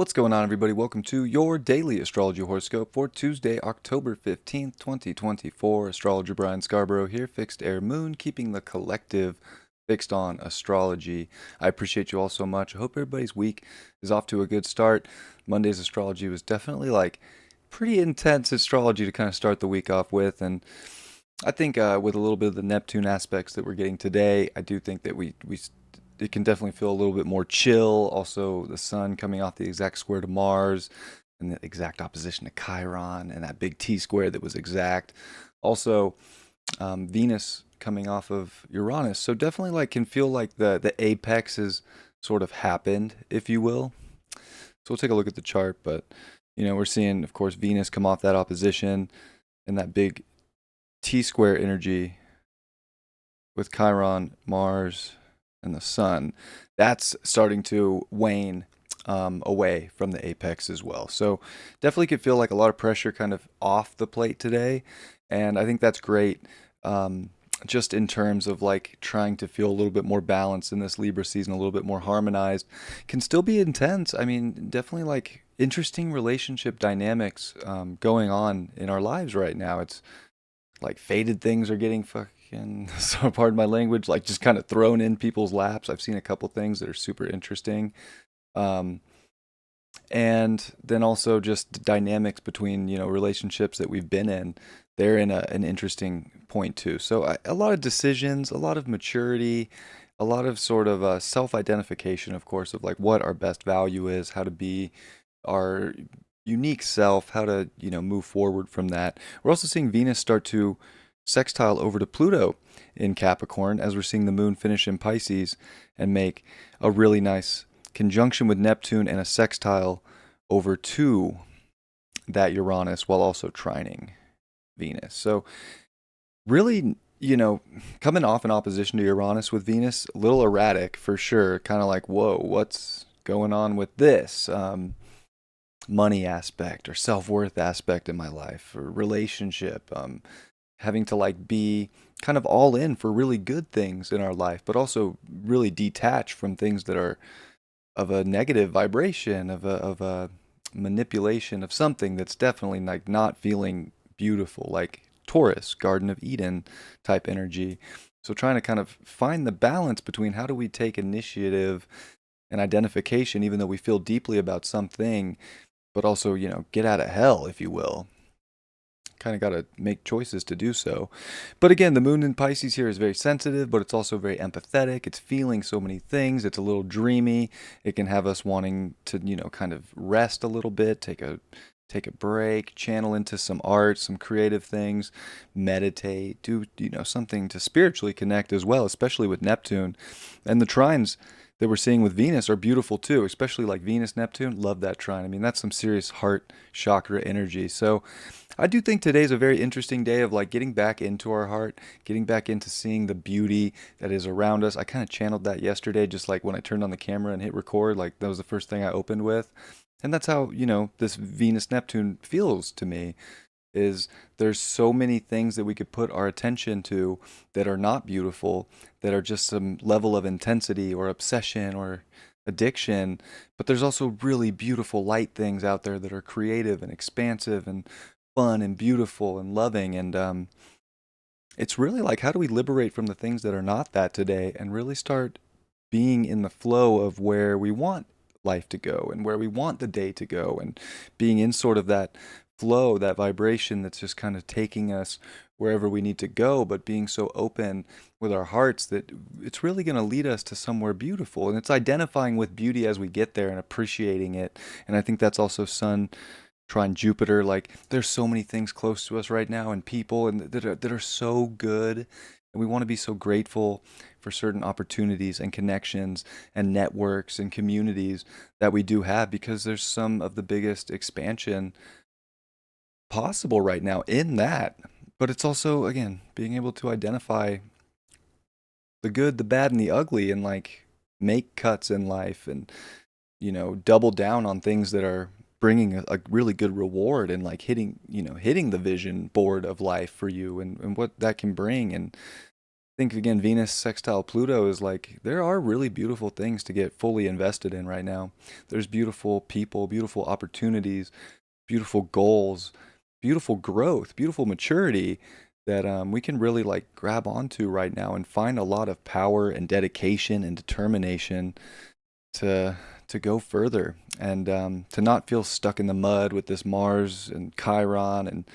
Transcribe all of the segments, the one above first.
What's going on, everybody? Welcome to your daily astrology horoscope for Tuesday, October 15th, 2024. Astrologer Brian Scarborough here, fixed air moon, keeping the collective fixed on astrology. I appreciate you all so much. I hope everybody's week is off to a good start. Monday's astrology was definitely pretty intense astrology to kind of start the week off with. And I think with a little bit of the Neptune aspects that we're getting today, I do think that we it can definitely feel a little bit more chill. Also, the sun coming off the exact square to Mars and the exact opposition to Chiron and that big T square that was exact. Also, Venus coming off of Uranus. So definitely can feel like the apex has sort of happened, if you will. So we'll take a look at the chart, but we're seeing, of course, Venus come off that opposition and that big T square energy with Chiron, Mars, and the sun. That's starting to wane away from the apex as well. So definitely could feel like a lot of pressure kind of off the plate today. And I think that's great. Just in terms of trying to feel a little bit more balanced in this Libra season, a little bit more harmonized, can still be intense. I mean, definitely interesting relationship dynamics going on in our lives right now. It's like faded things are getting fucking, so pardon my language, like just kind of thrown in people's laps. I've seen a couple things that are super interesting. Um, and then also just dynamics between, relationships that we've been in. They're in an interesting point too. So a lot of decisions, a lot of maturity, a lot of sort of self-identification, of course, of like what our best value is, how to be our unique self, how to, move forward from that. We're also seeing Venus start to sextile over to Pluto in Capricorn as we're seeing the moon finish in Pisces and make a really nice conjunction with Neptune and a sextile over to that Uranus while also trining Venus. So really, coming off in opposition to Uranus with Venus, a little erratic for sure. Kind of like, whoa, what's going on with this? Money aspect or self-worth aspect in my life or relationship, having to be kind of all in for really good things in our life, but also really detach from things that are of a negative vibration, of a manipulation of something that's definitely not feeling beautiful, like Taurus, Garden of Eden type energy. So trying to kind of find the balance between how do we take initiative and identification, even though we feel deeply about something, but also, get out of hell, if you will. Kind of got to make choices to do so. But again, the moon in Pisces here is very sensitive, but it's also very empathetic. It's feeling so many things. It's a little dreamy. It can have us wanting to, kind of rest a little bit, take a break, channel into some art, some creative things, meditate, do, something to spiritually connect as well, especially with Neptune. And the trines that we're seeing with Venus are beautiful too, especially like Venus Neptune. Love that trine. I mean, that's some serious heart chakra energy. So I do think today's a very interesting day of getting back into our heart, getting back into seeing the beauty that is around us. I kind of channeled that yesterday, just like when I turned on the camera and hit record, like that was the first thing I opened with. And that's how, this Venus Neptune feels to me is there's so many things that we could put our attention to that are not beautiful, that are just some level of intensity or obsession or addiction, but there's also really beautiful light things out there that are creative and expansive and fun and beautiful and loving. And it's really like, how do we liberate from the things that are not that today and really start being in the flow of where we want life to go and where we want the day to go, and being in sort of that flow, that vibration that's just kind of taking us wherever we need to go, but being so open with our hearts that it's really going to lead us to somewhere beautiful. And it's identifying with beauty as we get there and appreciating it. And I think that's also Sun trine Jupiter. Like there's so many things close to us right now and people and that are so good. And we want to be so grateful for certain opportunities and connections and networks and communities that we do have, because there's some of the biggest expansion possible right now in that. But it's also, again, being able to identify the good, the bad, and the ugly, and make cuts in life and, double down on things that are bringing a really good reward, and hitting the vision board of life for you, and what that can bring. And think again, Venus sextile Pluto is like, there are really beautiful things to get fully invested in right now. There's beautiful people, beautiful opportunities, beautiful goals, beautiful growth, beautiful maturity that we can really like grab onto right now and find a lot of power and dedication and determination to go further and to not feel stuck in the mud with this Mars and Chiron, and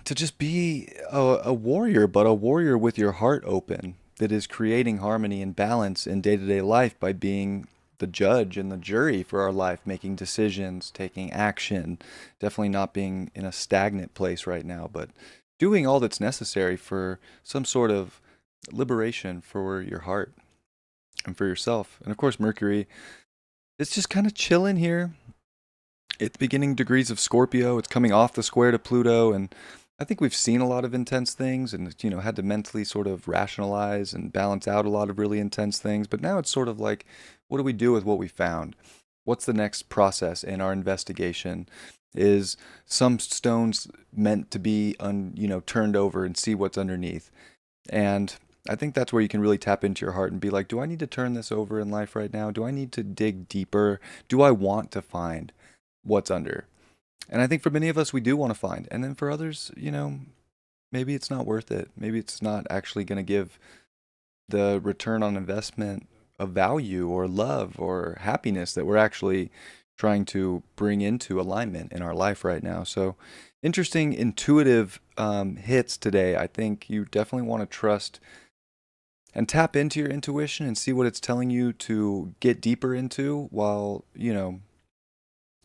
to just be a warrior, but a warrior with your heart open, that is creating harmony and balance in day-to-day life by being the judge and the jury for our life, making decisions, taking action, definitely not being in a stagnant place right now, but doing all that's necessary for some sort of liberation for your heart and for yourself. And of course, Mercury, it's just kind of chilling here at the beginning degrees of Scorpio. It's coming off the square to Pluto, and I think we've seen a lot of intense things and, had to mentally sort of rationalize and balance out a lot of really intense things. But now it's sort of like, what do we do with what we found? What's the next process in our investigation? Is some stones meant to be, turned over and see what's underneath? And I think that's where you can really tap into your heart and be like, do I need to turn this over in life right now? Do I need to dig deeper? Do I want to find what's under? And I think for many of us, we do want to find. And then for others, maybe it's not worth it. Maybe it's not actually going to give the return on investment of value or love or happiness that we're actually trying to bring into alignment in our life right now. So interesting, intuitive hits today. I think you definitely want to trust and tap into your intuition and see what it's telling you to get deeper into, while,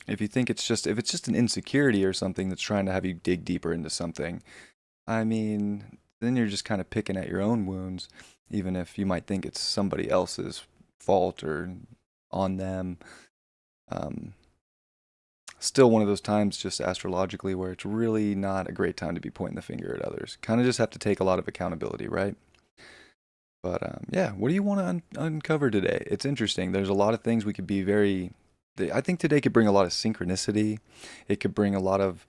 if you think if it's just an insecurity or something that's trying to have you dig deeper into something, I mean, then you're just kind of picking at your own wounds, even if you might think it's somebody else's fault or on them. Um, Still one of those times, just astrologically, where it's really not a great time to be pointing the finger at others. Kind of just have to take a lot of accountability, right? But yeah, what do you want to uncover today? It's interesting. There's a lot of things we could be very. I think today could bring a lot of synchronicity. It could bring a lot of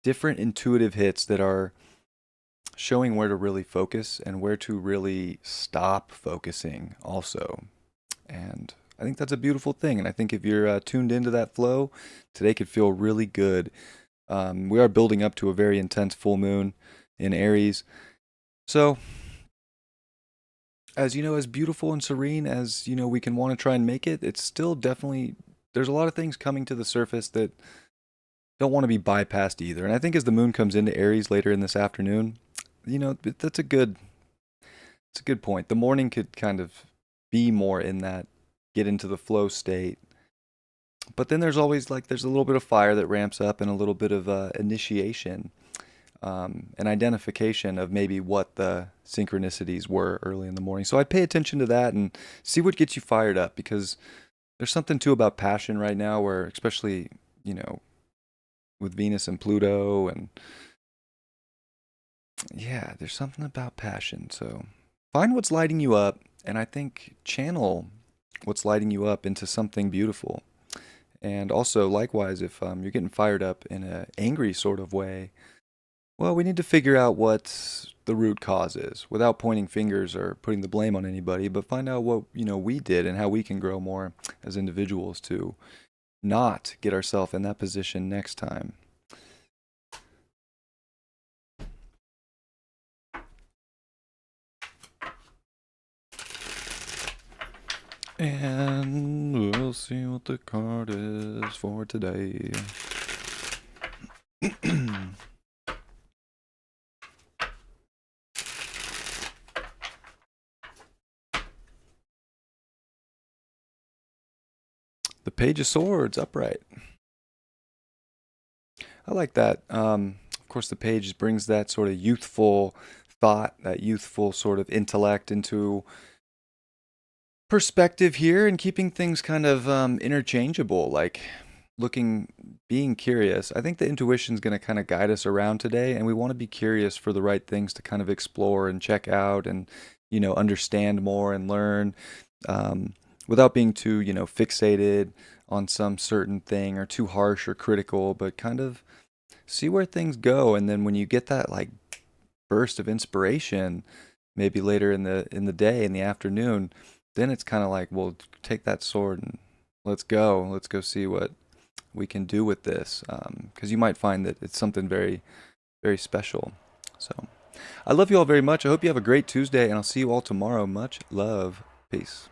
different intuitive hits that are showing where to really focus and where to really stop focusing, also. And I think that's a beautiful thing. And I think if you're tuned into that flow, today could feel really good. We are building up to a very intense full moon in Aries. So as beautiful and serene as, we can want to try and make it, it's still definitely, there's a lot of things coming to the surface that don't want to be bypassed either. And I think as the moon comes into Aries later in this afternoon, that's it's a good point. The morning could kind of be more in that get into the flow state. But then there's always there's a little bit of fire that ramps up and a little bit of initiation, an identification of maybe what the synchronicities were early in the morning. So I'd pay attention to that and see what gets you fired up, because there's something too about passion right now, where especially, with Venus and Pluto, and yeah, there's something about passion. So find what's lighting you up, and I think channel what's lighting you up into something beautiful. And also, likewise, if you're getting fired up in an angry sort of way, well, we need to figure out what the root cause is without pointing fingers or putting the blame on anybody, but find out what, we did and how we can grow more as individuals to not get ourselves in that position next time. And we'll see what the card is for today. The Page of Swords, upright. I like that. Of course, the page brings that sort of youthful thought, that youthful sort of intellect into perspective here, and keeping things kind of interchangeable, like being curious. I think the intuition's going to kind of guide us around today, and we want to be curious for the right things to kind of explore and check out and, understand more and learn, without being too, fixated on some certain thing or too harsh or critical, but kind of see where things go. And then when you get that burst of inspiration, maybe later in the day, in the afternoon, then it's kind of like, well, take that sword and let's go. Let's go see what we can do with this. Because you might find that it's something very, very special. So I love you all very much. I hope you have a great Tuesday, and I'll see you all tomorrow. Much love. Peace.